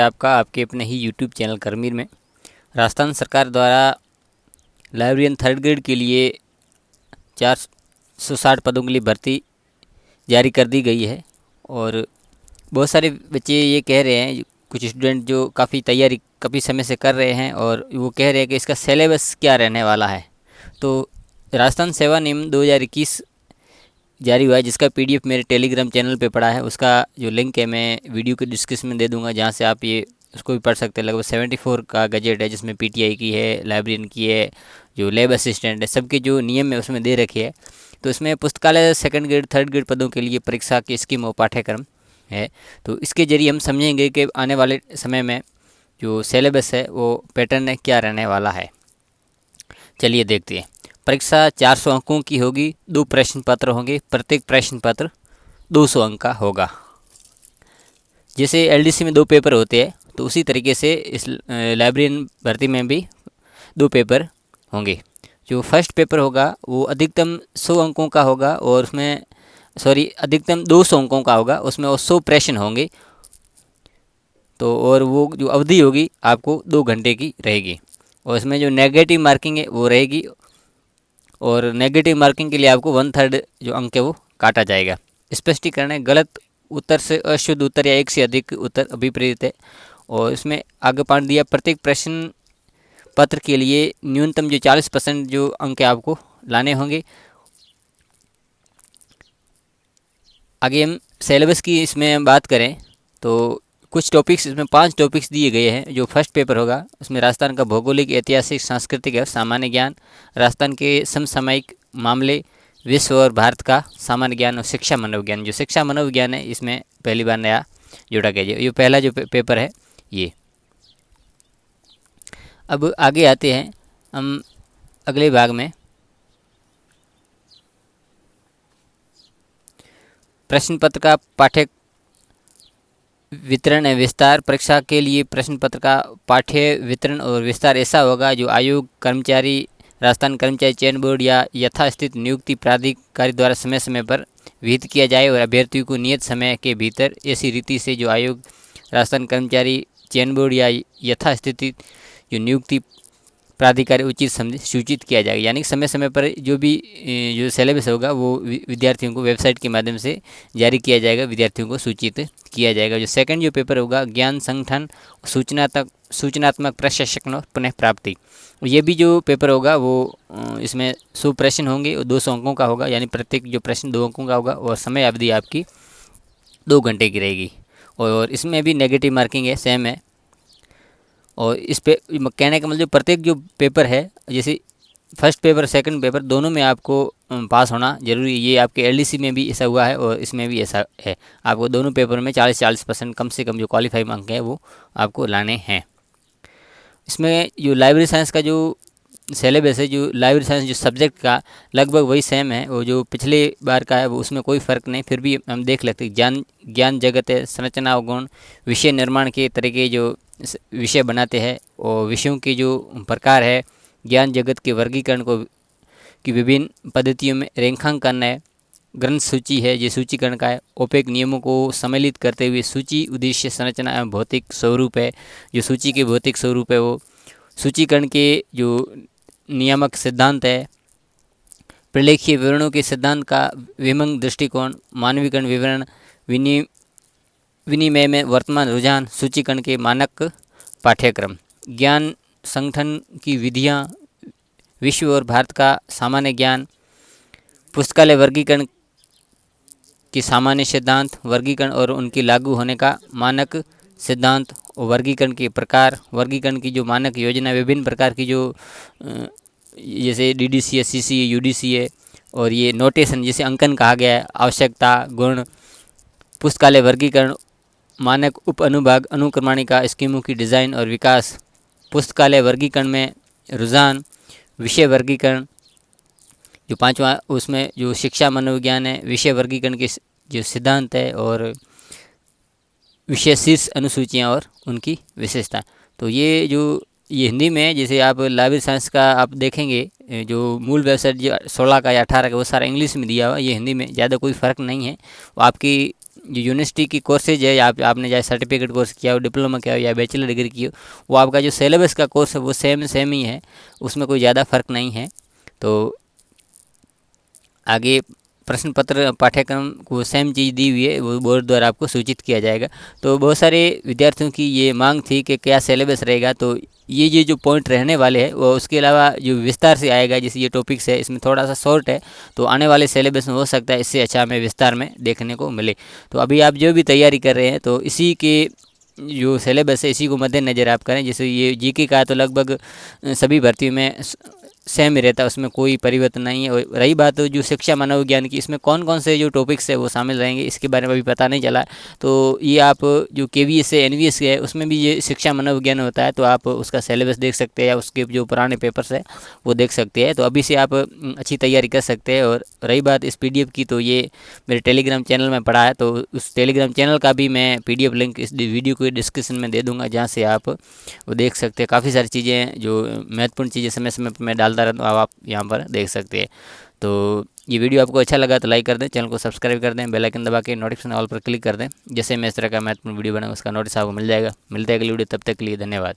आपका आपके अपने ही यूट्यूब चैनल करमीर में राजस्थान सरकार द्वारा लाइब्रेरियन थर्ड ग्रेड के लिए 460 पदों के लिए भर्ती जारी कर दी गई है। और बहुत सारे बच्चे ये कह रहे हैं, कुछ स्टूडेंट जो काफ़ी तैयारी काफ़ी समय से कर रहे हैं और वो कह रहे हैं कि इसका सिलेबस क्या रहने वाला है। तो राजस्थान सेवा नियम 2021 जारी हुआ है, जिसका पीडीएफ मेरे टेलीग्राम चैनल पे पड़ा है। उसका जो लिंक है मैं वीडियो के डिस्क्रिप्शन में दे दूंगा, जहाँ से आप ये उसको भी पढ़ सकते हैं। लगभग 74 का गजेट है, जिसमें पीटीआई की है, लाइब्रेरियन की है, जो लैब असिस्टेंट है, सबके जो नियम है उसमें दे रखे है। तो इसमें पुस्तकालय सेकंड ग्रेड थर्ड ग्रेड पदों के लिए परीक्षा की स्कीम और पाठ्यक्रम है। तो इसके जरिए हम समझेंगे कि आने वाले समय में जो सिलेबस है वो पैटर्न है क्या रहने वाला है। चलिए देखते हैं। परीक्षा 400 अंकों की होगी, 2 प्रश्न पत्र होंगे, प्रत्येक प्रश्न पत्र 200 अंक का होगा। जैसे एलडीसी में 2 पेपर होते हैं, तो उसी तरीके से इस लाइब्रेरियन भर्ती में भी 2 पेपर होंगे। जो फर्स्ट पेपर होगा वो अधिकतम 100 अंकों का होगा और उसमें अधिकतम 200 अंकों का होगा, उसमें वो 100 प्रश्न होंगे। तो और वो जो अवधि होगी आपको 2 घंटे की रहेगी। और इसमें जो नेगेटिव मार्किंग है वो रहेगी, और नेगेटिव मार्किंग के लिए आपको 1/3 जो अंक है वो काटा जाएगा। स्पष्टीकरण है, गलत उत्तर से अशुद्ध उत्तर या एक से अधिक उत्तर अभिप्रेत है। और इसमें आगे पाठ दिया, प्रत्येक प्रश्न पत्र के लिए न्यूनतम जो 40% जो अंक आपको लाने होंगे। आगे हम सिलेबस की इसमें बात करें तो कुछ टॉपिक्स, इसमें 5 टॉपिक्स दिए गए हैं। जो फर्स्ट पेपर होगा उसमें राजस्थान का भौगोलिक, ऐतिहासिक, सांस्कृतिक और सामान्य ज्ञान, राजस्थान के समसामयिक मामले, विश्व और भारत का सामान्य ज्ञान और शिक्षा मनोविज्ञान। जो शिक्षा मनोविज्ञान है इसमें पहली बार नया जोड़ा गया। ये पहला जो पेपर है ये। अब आगे आते हैं हम अगले भाग में। प्रश्न पत्र का पाठ्य वितरण है विस्तार। परीक्षा के लिए प्रश्न पत्र का पाठ्य वितरण और विस्तार ऐसा होगा जो आयोग, कर्मचारी, राजस्थान कर्मचारी चयन बोर्ड या यथास्थित नियुक्ति प्राधिकारी द्वारा समय समय पर विहित किया जाए और अभ्यर्थियों को नियत समय के भीतर ऐसी रीति से जो आयोग, राजस्थान कर्मचारी चयन बोर्ड या यथास्थित जो नियुक्ति प्राधिकारी उचित समझे सूचित किया जाएगा। यानी समय समय पर जो भी जो सिलेबस होगा वो विद्यार्थियों को वेबसाइट के माध्यम से जारी किया जाएगा, विद्यार्थियों को सूचित किया जाएगा। जो सेकंड जो पेपर होगा, ज्ञान संगठन सूचनात्मक प्रशिक्षण और पुनः प्राप्ति, ये भी जो पेपर होगा वो इसमें 100 प्रश्न होंगे और 200 अंकों का होगा। यानी प्रत्येक जो प्रश्न 2 अंकों का होगा और समय अवधि आपकी 2 घंटे की रहेगी। और इसमें भी नेगेटिव मार्किंग है, सेम है। और इस पे कहने का मतलब प्रत्येक जो पेपर है, जैसे फर्स्ट पेपर सेकंड पेपर दोनों में आपको पास होना जरूरी है। ये आपके एलडीसी में भी ऐसा हुआ है और इसमें भी ऐसा है। आपको दोनों पेपर में 40% कम से कम जो क्वालिफाइंग अंक है वो आपको लाने हैं। इसमें जो लाइब्रेरी साइंस का जो सिलेबस है, जो लाइब्रेरी साइंस जो सब्जेक्ट का लगभग वही सेम है। वो जो पिछले बार का है वो उसमें कोई फ़र्क नहीं, फिर भी हम देख लेते हैं। ज्ञान जगत है, संरचना और गुण, विषय निर्माण के तरीके जो विषय बनाते हैं और विषयों के जो प्रकार है, ज्ञान जगत के वर्गीकरण को की विभिन्न पद्धतियों में रेखांकन है, ग्रंथ सूची है, ये सूचीकरण का है। ओपेक नियमों को सम्मिलित करते हुए सूची, उद्देश्य, संरचना एवं भौतिक स्वरूप है। जो सूची के भौतिक स्वरूप है वो सूचीकरण के जो नियामक सिद्धांत है, प्रलेखीय विवरणों के सिद्धांत का विमंग दृष्टिकोण, मानवीकरण विवरण, विनिमय में वर्तमान रुझान, सूचीकरण के मानक पाठ्यक्रम, ज्ञान संगठन की विधियाँ, विश्व और भारत का सामान्य ज्ञान, पुस्तकालय वर्गीकरण के सामान्य सिद्धांत, वर्गीकरण और उनकी लागू होने का मानक सिद्धांत, और वर्गीकरण के प्रकार, वर्गीकरण की जो मानक योजना, विभिन्न प्रकार की जो जैसे डीडीसी है, सीसी है, यूडीसी है, और ये नोटेशन जैसे अंकन कहा गया है, आवश्यकता, गुण, पुस्तकालय वर्गीकरण, मानक उप अनुभाग, अनुक्रमणिका, स्कीमों की डिज़ाइन और विकास, पुस्तकालय वर्गीकरण में रुझान, विषय वर्गीकरण, जो 5वां उसमें जो शिक्षा मनोविज्ञान है, विषय वर्गीकरण के जो सिद्धांत है, और विषय शीर्ष अनुसूचियाँ और उनकी विशेषता। तो ये हिंदी में, जैसे आप लाइब्रेरी साइंस का आप देखेंगे जो मूल वेबसाइट जो 16 का या 18 का वो सारा इंग्लिश में दिया हुआ, ये हिंदी में ज़्यादा कोई फ़र्क नहीं है। वो आपकी जो यूनिवर्सिटी की कोर्सेज है, या आपने चाहे सर्टिफिकेट कोर्स किया हो, डिप्लोमा किया हो या बैचलर डिग्री की हो, वो आपका जो सिलेबस का कोर्स है वो सेम ही है, उसमें कोई ज़्यादा फ़र्क नहीं है। तो आगे प्रश्न पत्र पाठ्यक्रम को सेम चीज़ दी हुई है, वो बोर्ड द्वारा आपको सूचित किया जाएगा। तो बहुत सारे विद्यार्थियों की ये मांग थी कि क्या सिलेबस रहेगा, तो ये जो पॉइंट रहने वाले हैं वो उसके अलावा जो विस्तार से आएगा, जैसे ये टॉपिक्स है इसमें थोड़ा सा शॉर्ट है, तो आने वाले सिलेबस में हो सकता है इससे अच्छा हमें विस्तार में देखने को मिले। तो अभी आप जो भी तैयारी कर रहे हैं तो इसी के जो सिलेबस है इसी को मद्देनज़र आप करें। जैसे ये जीके का है तो लगभग सभी भर्तियों में सेम ही रहता है, उसमें कोई परिवर्तन नहीं है। और रही बात जो शिक्षा मानव विज्ञान की, इसमें कौन कौन से जो टॉपिक्स है वो शामिल रहेंगे इसके बारे में अभी पता नहीं चला। तो ये आप जो केवीएस है, एनवीएस है, उसमें भी ये शिक्षा मानव विज्ञान होता है, तो आप उसका सिलेबस देख सकते हैं या उसके जो पुराने पेपर्स है वो देख सकते हैं। तो अभी से आप अच्छी तैयारी कर सकते हैं। और रही बात इस पीडीएफ की, तो ये मेरे टेलीग्राम चैनल में पड़ा है, तो उस टेलीग्राम चैनल का भी मैं पीडीएफ लिंक इस वीडियो को डिस्क्रिप्शन में दे दूंगा, जहाँ से आप वो देख सकते हैं। काफ़ी सारी चीज़ें हैं जो महत्वपूर्ण चीज़ें समय समय पर मैं डालता रहता हूँ, आप यहाँ पर देख सकते हैं। तो ये वीडियो आपको अच्छा लगा तो लाइक कर दें, चैनल को सब्सक्राइब कर दें, बेल आइकन दबा के नोटिफिकेशन ऑल पर क्लिक कर दें। जैसे मैं इस तरह का महत्वपूर्ण वीडियो बनाऊँ उसका नोटिस आपको मिल जाएगा। मिलते हैं अगली वीडियो, तब तक के लिए धन्यवाद।